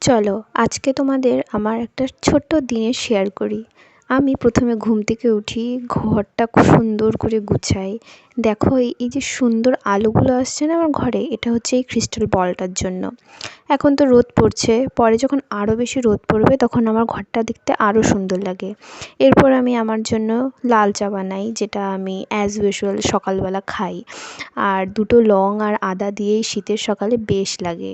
চলো আজকে তোমাদের আমার একটা ছোট্ট দিনের শেয়ার করি। আমি প্রথমে ঘুম থেকে উঠি, ঘরটা খুব সুন্দর করে গুছাই। দেখো এই যে সুন্দর আলোগুলো আসছে না আমার ঘরে, এটা হচ্ছে এই ক্রিস্টাল বলটার জন্য। এখন তো রোদ পড়ছে, পরে যখন আরও বেশি রোদ পড়বে তখন আমার ঘরটা দেখতে আরও সুন্দর লাগে। এরপর আমি আমার জন্য লাল চা বানাই, যেটা আমি অ্যাজ ইউজুয়াল সকালবেলা খাই। আর দুটো লং আর আদা দিয়েই শীতের সকালে বেশ লাগে।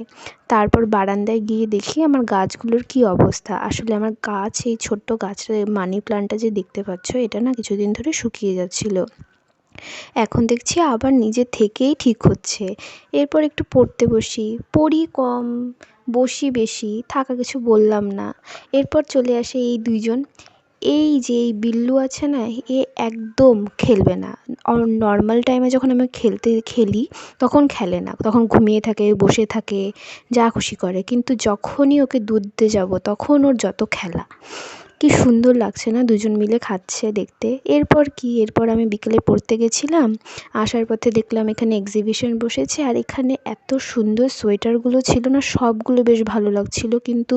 তারপর বারান্দায় গিয়ে দেখি আমার গাছগুলোর কী অবস্থা। আসলে আমার গাছ, এই ছোট্ট গাছটা মানি প্ল্যান্টটা যে দেখতে পাচ্ছ, এটা না কিছুদিন ধরে শুকিয়ে যাচ্ছিল, এখন দেখছি আবার নিজে থেকেই ঠিক হচ্ছে। এরপর একটু পড়তে বসি, পড়ি কম, বসি বেশি, থাকা কিছু বললাম না। এরপর চলে আসে এই দুইজন। এই যে এই বিল্লু আছে না, এ একদম খেলবে না। নর্মাল টাইমে যখন আমি খেলি তখন খেলে না, তখন ঘুমিয়ে থাকে, বসে থাকে, যা খুশি করে। কিন্তু যখনই ওকে দুধ দিতে যাবো তখন ওর যত খেলা। কি সুন্দর লাগছে না দুজন মিলে খাচ্ছে দেখতে। এরপর আমি বিকেলে পড়তে গেছিলাম, আসার পথে দেখলাম এখানে এক্সিবিশন বসেছে, আর এখানে এত সুন্দর সোয়েটারগুলো ছিল না, সবগুলো বেশ ভালো লাগছিল, কিন্তু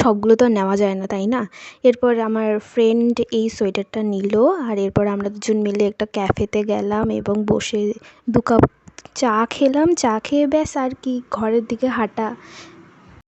সবগুলো তো আর নেওয়া যায় না, তাই না? এরপর আমার ফ্রেন্ড এই সোয়েটারটা নিল, আর এরপর আমরা দুজন মিলে একটা ক্যাফেতে গেলাম এবং বসে 2 কাপ চা খেলাম। চা খেয়ে ব্যাস আর কি, ঘরের দিকে হাঁটা।